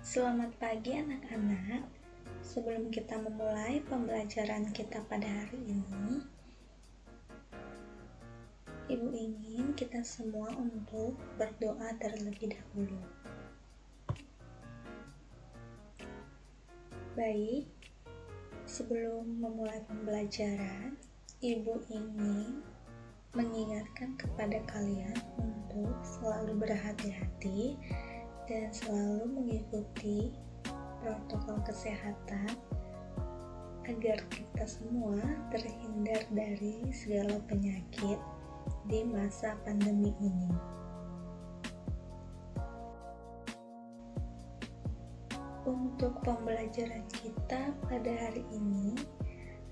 Selamat pagi anak-anak. Sebelum kita memulai pembelajaran kita pada hari ini, Ibu ingin kita semua untuk berdoa terlebih dahulu. Baik, sebelum memulai pembelajaran, Ibu ingin mengingatkan kepada kalian untuk selalu berhati-hati dan selalu mengikuti protokol kesehatan agar kita semua terhindar dari segala penyakit di masa pandemi ini. Untuk pembelajaran kita pada hari ini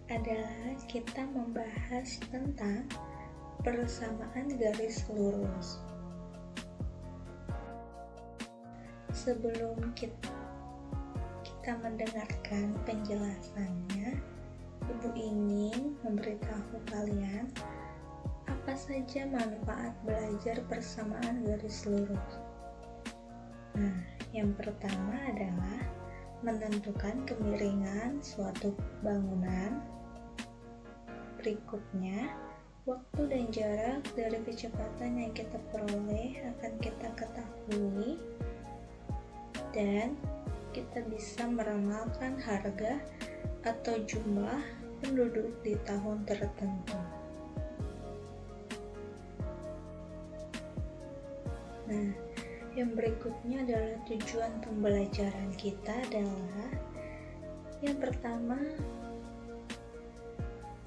adalah kita membahas tentang persamaan garis lurus. Sebelum kita mendengarkan penjelasannya, Ibu ingin memberitahu kalian apa saja manfaat belajar persamaan garis lurus. Nah, yang pertama adalah menentukan kemiringan suatu bangunan. Berikutnya, waktu dan jarak dari kecepatan yang kita peroleh akan kita ketahui, dan kita bisa meramalkan harga atau jumlah penduduk di tahun tertentu. Nah, yang berikutnya adalah tujuan pembelajaran kita adalah yang pertama,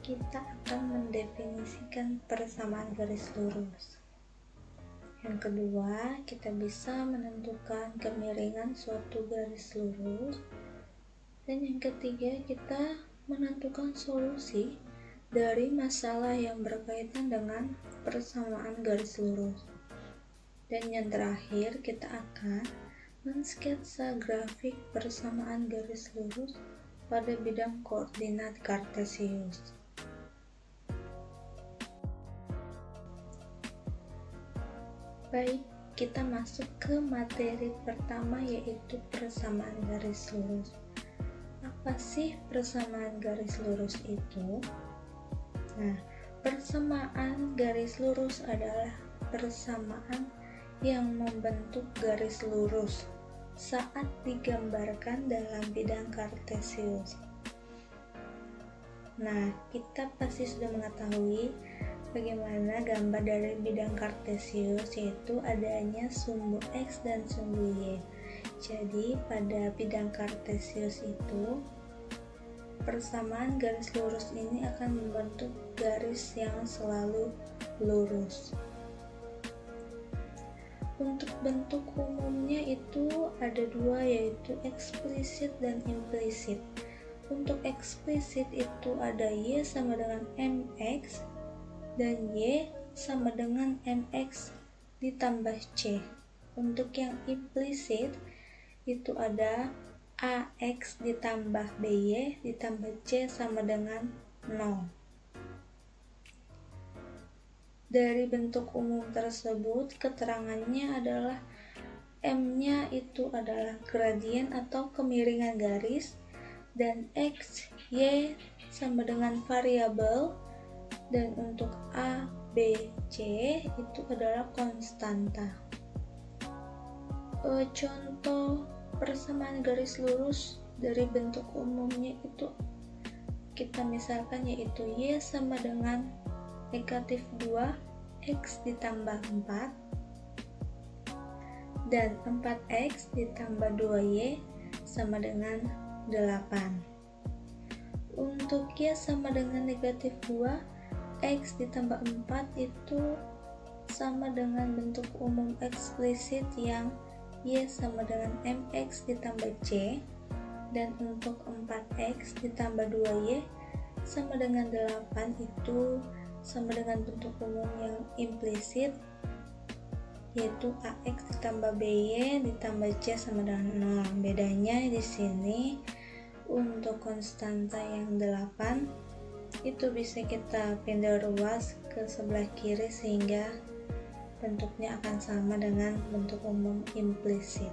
kita akan mendefinisikan persamaan garis lurus. Yang kedua, kita bisa menentukan kemiringan suatu garis lurus. Dan yang ketiga, kita menentukan solusi dari masalah yang berkaitan dengan persamaan garis lurus. Dan yang terakhir, kita akan mensketsa grafik persamaan garis lurus pada bidang koordinat kartesius. Baik, kita masuk ke materi pertama, yaitu persamaan garis lurus. Apa sih persamaan garis lurus itu? Nah, persamaan garis lurus adalah persamaan yang membentuk garis lurus saat digambarkan dalam bidang kartesius. Nah, kita pasti sudah mengetahui bagaimana gambar dari bidang kartesius, yaitu adanya sumbu X dan sumbu Y. Jadi pada bidang kartesius itu persamaan garis lurus ini akan membentuk garis yang selalu lurus. Untuk bentuk umumnya itu ada dua, yaitu eksplisit dan implisit. Untuk eksplisit itu ada Y sama dengan MX dan Y sama dengan MX ditambah C. Untuk yang implisit itu ada AX ditambah BY ditambah C sama dengan 0. Dari bentuk umum tersebut, keterangannya adalah M-nya itu adalah gradien atau kemiringan garis, dan X, Y sama dengan variabel, dan untuk A, B, C itu adalah konstanta. Contoh persamaan garis lurus dari bentuk umumnya itu kita misalkan, yaitu Y sama dengan negatif 2 X ditambah 4 dan 4X ditambah 2Y sama dengan 8. Untuk Y sama dengan negatif 2 X ditambah 4 itu sama dengan bentuk umum eksplisit yang Y sama dengan MX ditambah C, dan untuk 4X ditambah 2Y sama dengan 8 itu sama dengan bentuk umum yang implisit, yaitu AX ditambah BY ditambah C sama dengan 0. Bedanya di sini untuk konstanta yang 8 itu bisa kita pindah ruas ke sebelah kiri sehingga bentuknya akan sama dengan bentuk umum implisit.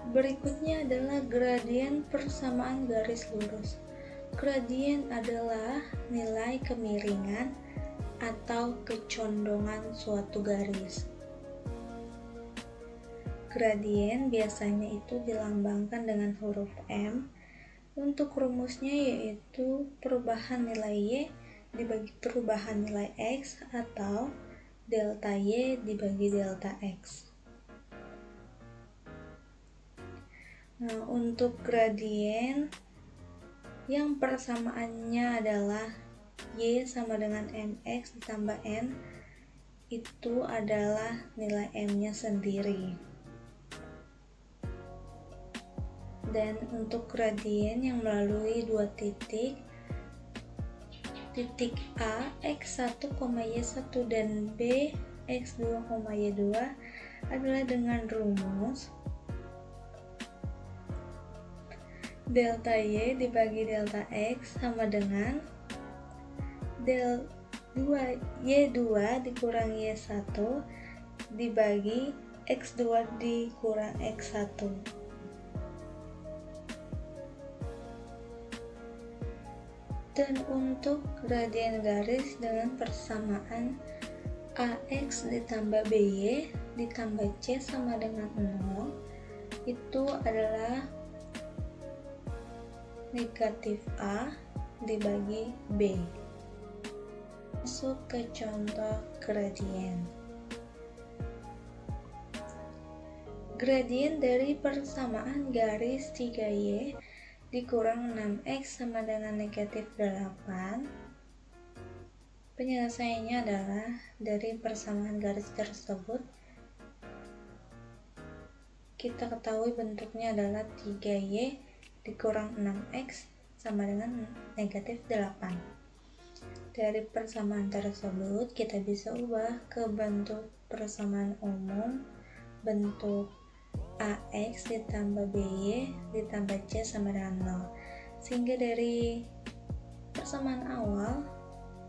Berikutnya adalah gradien persamaan garis lurus. Gradien adalah nilai kemiringan atau kecondongan suatu garis. Gradien biasanya itu dilambangkan dengan huruf M. Untuk rumusnya yaitu perubahan nilai Y dibagi perubahan nilai X atau delta Y dibagi delta X. Nah, untuk gradien yang persamaannya adalah Y sama dengan MX ditambah N, itu adalah nilai M-nya sendiri. Dan untuk gradien yang melalui dua titik A, X1, Y1 dan B, X2, Y2 adalah dengan rumus delta Y dibagi delta X sama dengan del 2 Y2 dikurang Y1 dibagi X2 dikurang X1. Dan untuk gradien garis dengan persamaan AX ditambah BY ditambah C sama dengan 0, itu adalah negatif A dibagi B. Masuk ke contoh gradien. Gradien dari persamaan garis 3Y dikurang 6X sama dengan negatif 8. Penyelesaiannya adalah dari persamaan garis tersebut kita ketahui bentuknya adalah 3Y dikurang 6X sama dengan negatif 8. Dari persamaan tersebut kita bisa ubah ke bentuk persamaan umum, bentuk AX ditambah BY ditambah C sama dengan 0. Sehingga dari persamaan awal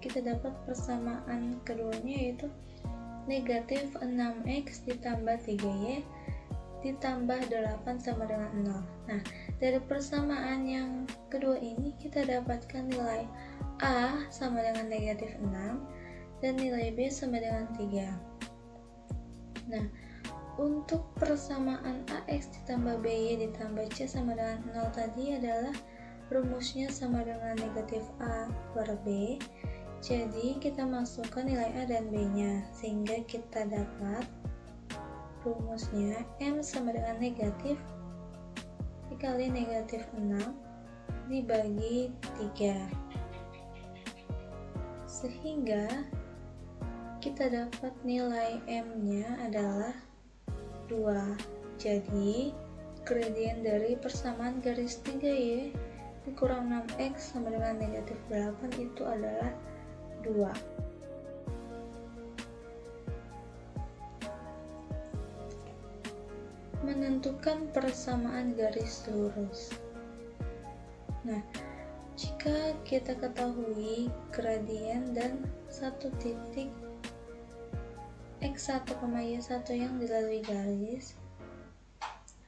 kita dapat persamaan keduanya yaitu negatif 6X ditambah 3Y ditambah 8 sama dengan 0. Nah, dari persamaan yang kedua ini kita dapatkan nilai A sama dengan negatif 6 dan nilai B sama dengan 3. Nah, untuk persamaan AX ditambah BY ditambah C sama dengan 0 tadi adalah rumusnya sama dengan negatif A per B. Jadi kita masukkan nilai A dan B nya sehingga kita dapat rumusnya M sama dengan negatif dikali negatif 6 dibagi 3, sehingga kita dapat nilai M nya adalah 2. Jadi gradien dari persamaan garis 3Y dikurang 6X sama dengan negatif 8 itu adalah 2. Menentukan persamaan garis lurus. Nah, jika kita ketahui gradien dan satu titik X1, Y1 yang dilalui garis,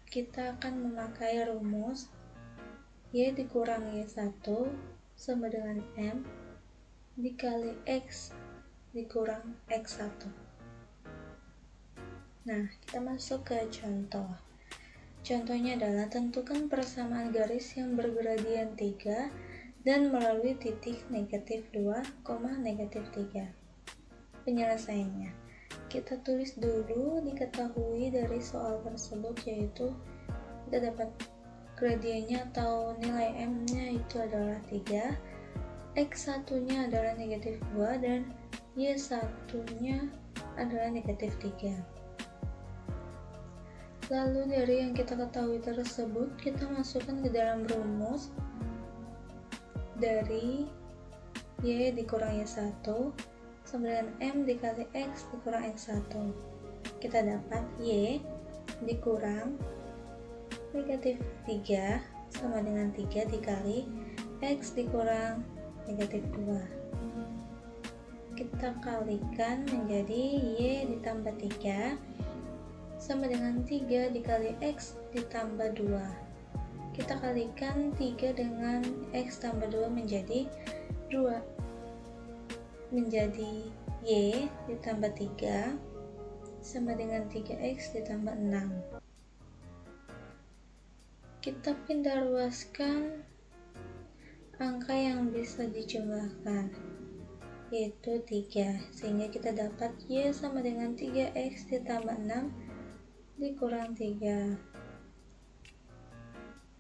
kita akan memakai rumus Y dikurang Y1 sama dengan M dikali X dikurang X1. Nah, kita masuk ke contoh. Contohnya adalah tentukan persamaan garis yang bergradien 3 dan melalui titik negatif 2, negatif 3. Penyelesaiannya, kita tulis dulu diketahui dari soal tersebut, yaitu kita dapat gradiennya atau nilai M nya itu adalah 3, X1 nya adalah negatif 2 dan Y1 nya adalah negatif 3. Lalu dari yang kita ketahui tersebut kita masukkan ke dalam rumus dari Y dikurang Y1 sama dengan M dikali X dikurang X1. Kita dapat Y dikurang negatif 3 sama dengan 3 dikali X dikurang negatif 2. Kita kalikan menjadi Y ditambah 3 sama dengan 3 dikali X ditambah 2. Kita kalikan 3 dengan X tambah 2 menjadi 2. Menjadi Y ditambah 3 sama dengan 3X ditambah 6. Kita pindah ruaskan angka yang bisa dijumlahkan, yaitu 3, sehingga kita dapat Y sama dengan 3X ditambah 6 dikurang 3.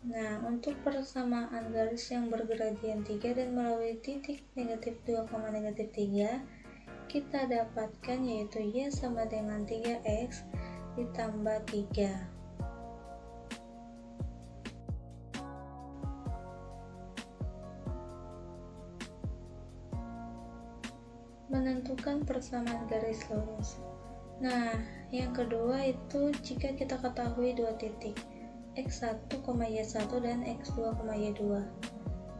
Nah, untuk persamaan garis yang bergradian 3 dan melalui titik negatif 2, negatif 3, kita dapatkan yaitu Y sama dengan 3X ditambah 3. Menentukan persamaan garis lurus. Nah, yang kedua itu jika kita ketahui dua titik X1, Y1 dan X2, Y2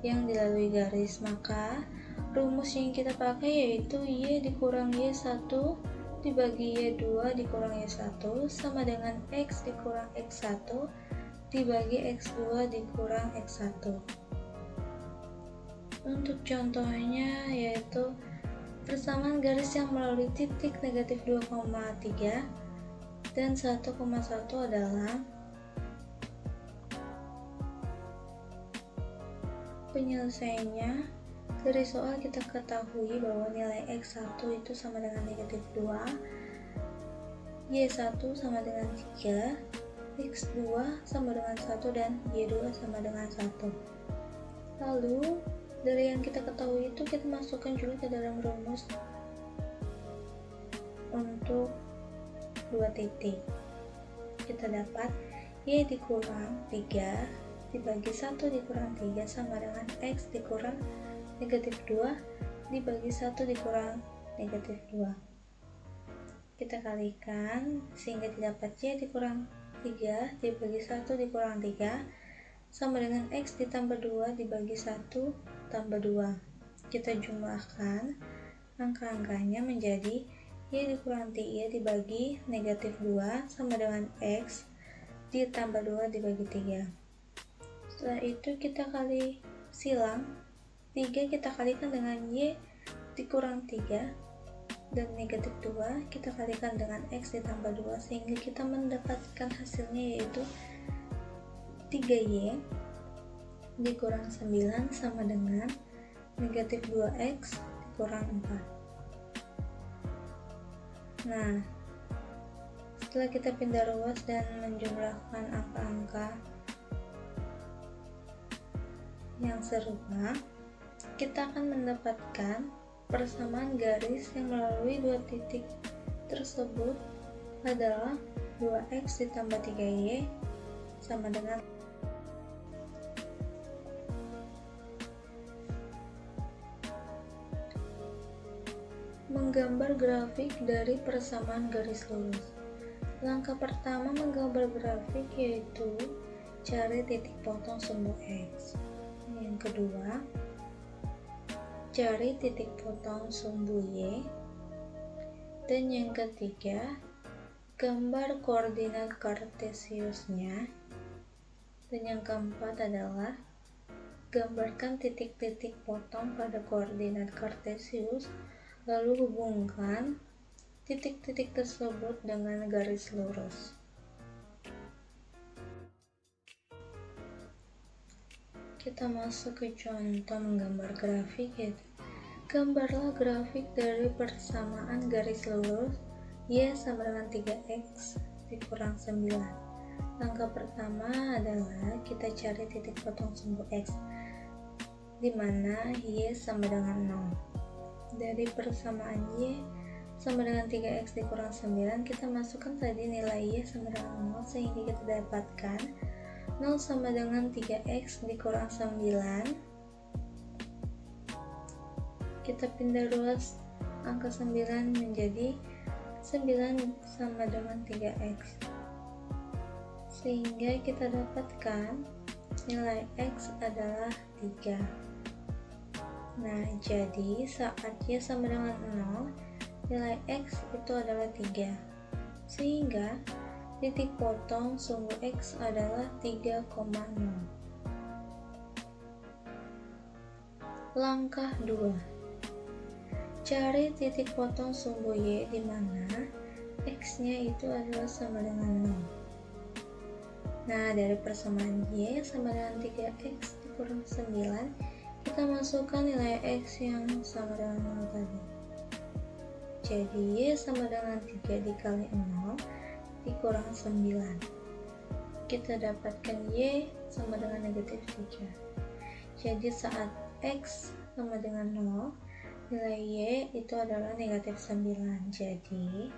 yang dilalui garis, maka rumus yang kita pakai yaitu Y dikurang Y1 dibagi Y2 dikurang Y1 sama dengan X dikurang X1 dibagi X2 dikurang X1. Untuk contohnya yaitu persamaan garis yang melalui titik negatif 2,3 dan 1,1 adalah penyelesaiannya. Dari soal kita ketahui bahwa nilai X1 itu sama dengan negatif 2, Y1 sama dengan 3, X2 sama dengan 1, dan Y2 sama dengan 1. Lalu dari yang kita ketahui itu kita masukkan juga ke dalam rumus untuk dua titik. Kita dapat Y dikurang 3 dibagi 1 dikurang 3 sama dengan X dikurang negatif 2 dibagi 1 dikurang negatif 2. Kita kalikan sehingga didapat Y dikurang 3 dibagi 1 dikurang 3 sama dengan X ditambah 2 dibagi 1 tambah 2. Kita jumlahkan angka-angkanya menjadi Y dikurang 3 dibagi negatif 2 sama dengan X ditambah 2 dibagi 3. Setelah itu kita kali silang 3 kita kalikan dengan Y dikurang 3 dan negatif 2 kita kalikan dengan X ditambah 2 sehingga kita mendapatkan hasilnya yaitu 3Y dikurang 9 sama dengan negatif 2X dikurang 4. Nah, setelah kita pindah ruas dan menjumlahkan angka-angka yang serupa, kita akan mendapatkan persamaan garis yang melalui dua titik tersebut adalah 2X ditambah 3Y sama dengan menggambar grafik dari persamaan garis lurus. Langkah pertama menggambar grafik yaitu cari titik potong sumbu X. Yang kedua, cari titik potong sumbu Y. Dan yang ketiga, gambar koordinat kartesiusnya. Dan yang keempat adalah gambarkan titik-titik potong pada koordinat kartesius, lalu hubungkan titik-titik tersebut dengan garis lurus. Kita masuk ke contoh menggambar grafik, yaitu gambarlah grafik dari persamaan garis lurus Y sama dengan 3X dikurang 9. Langkah pertama adalah kita cari titik potong sumbu X, di mana Y sama dengan 0. Dari persamaan Y sama dengan 3X dikurang 9, kita masukkan tadi nilai Y sama dengan 0 sehingga kita dapatkan 0 sama dengan 3X dikurang 9. Kita pindah ruas angka 9 menjadi 9 sama dengan 3X, sehingga kita dapatkan nilai X adalah 3. Nah, jadi saat Y sama dengan 0, nilai X itu adalah 3. Sehingga titik potong sumbu X adalah 3,0. Langkah 2. Cari titik potong sumbu Y di mana X-nya itu adalah sama dengan 0. Nah, dari persamaan Y sama dengan 3X dikurang 9, kita masukkan nilai X yang sama dengan 0 tadi. Jadi Y sama dengan 3 dikali 0 dikurang 9. Kita dapatkan Y sama dengan negatif 3. Jadi saat X sama dengan 0, nilai Y itu adalah negatif 9. Jadi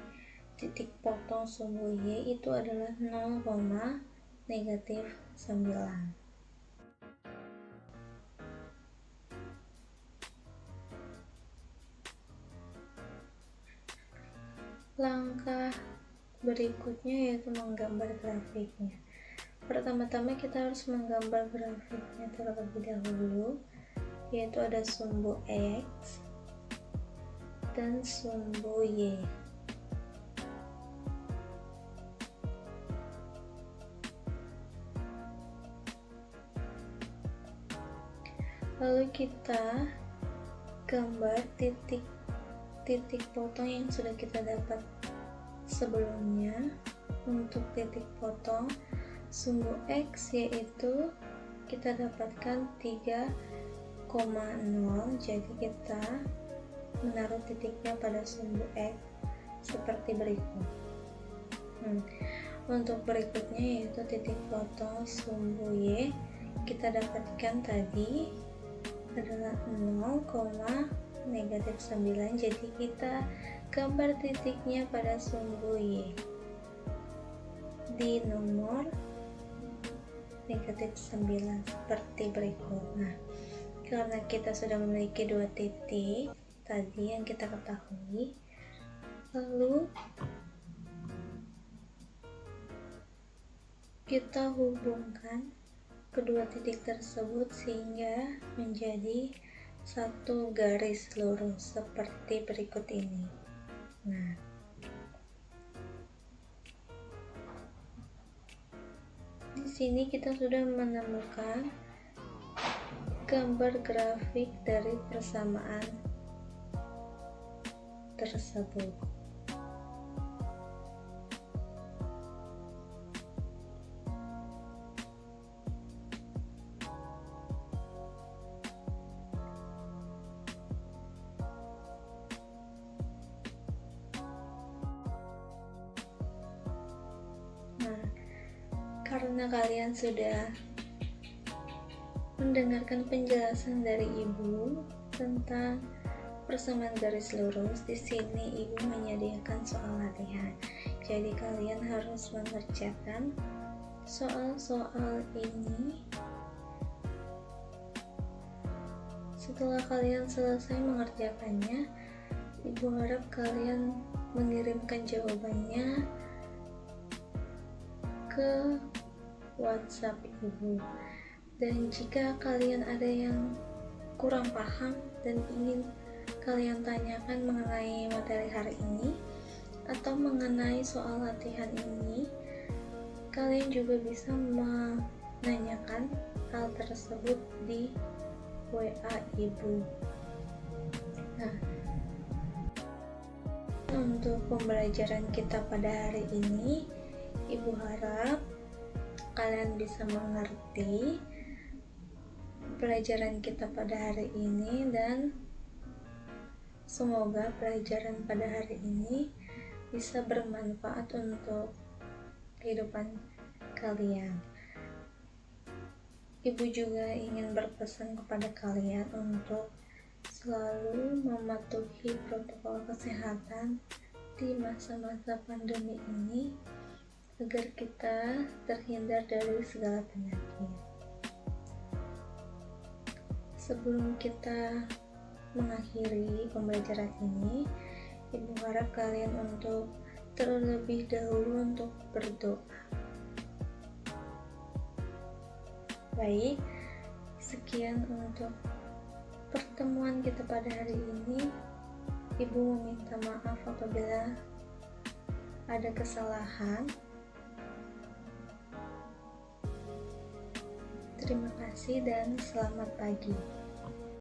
titik potong sumbu Y itu adalah 0, negatif 9. Langkah berikutnya yaitu menggambar grafiknya. Pertama-tama kita harus menggambar grafiknya terlebih dahulu, yaitu ada sumbu X dan sumbu Y. Lalu kita gambar titik potong yang sudah kita dapat sebelumnya. Untuk titik potong sumbu X yaitu kita dapatkan 3,0, jadi kita menaruh titiknya pada sumbu X seperti berikut. Untuk berikutnya yaitu titik potong sumbu Y, kita dapatkan tadi adalah 0, negatif 9, jadi kita gambar titiknya pada sumbu Y di nomor negatif 9 seperti berikut. Nah, karena kita sudah memiliki dua titik tadi yang kita ketahui, lalu kita hubungkan kedua titik tersebut sehingga menjadi satu garis lurus seperti berikut ini. Nah, di sini kita sudah menemukan gambar grafik dari persamaan tersebut. Karena kalian sudah mendengarkan penjelasan dari Ibu tentang persamaan garis lurus, di sini Ibu menyediakan soal latihan. Jadi kalian harus mengerjakan soal-soal ini. Setelah kalian selesai mengerjakannya, Ibu harap kalian mengirimkan jawabannya ke WhatsApp Ibu. Dan jika kalian ada yang kurang paham dan ingin kalian tanyakan mengenai materi hari ini atau mengenai soal latihan ini, kalian juga bisa menanyakan hal tersebut di WA Ibu. Nah, untuk pembelajaran kita pada hari ini, Ibu harap kalian bisa mengerti pelajaran kita pada hari ini, dan semoga pelajaran pada hari ini bisa bermanfaat untuk kehidupan kalian. Ibu juga ingin berpesan kepada kalian untuk selalu mematuhi protokol kesehatan di masa-masa pandemi ini agar kita terhindar dari segala penyakit. Sebelum kita mengakhiri pembelajaran ini, Ibu harap kalian untuk terlebih dahulu untuk berdoa. Baik, sekian untuk pertemuan kita pada hari ini. Ibu meminta maaf apabila ada kesalahan. terima kasih dan selamat pagi.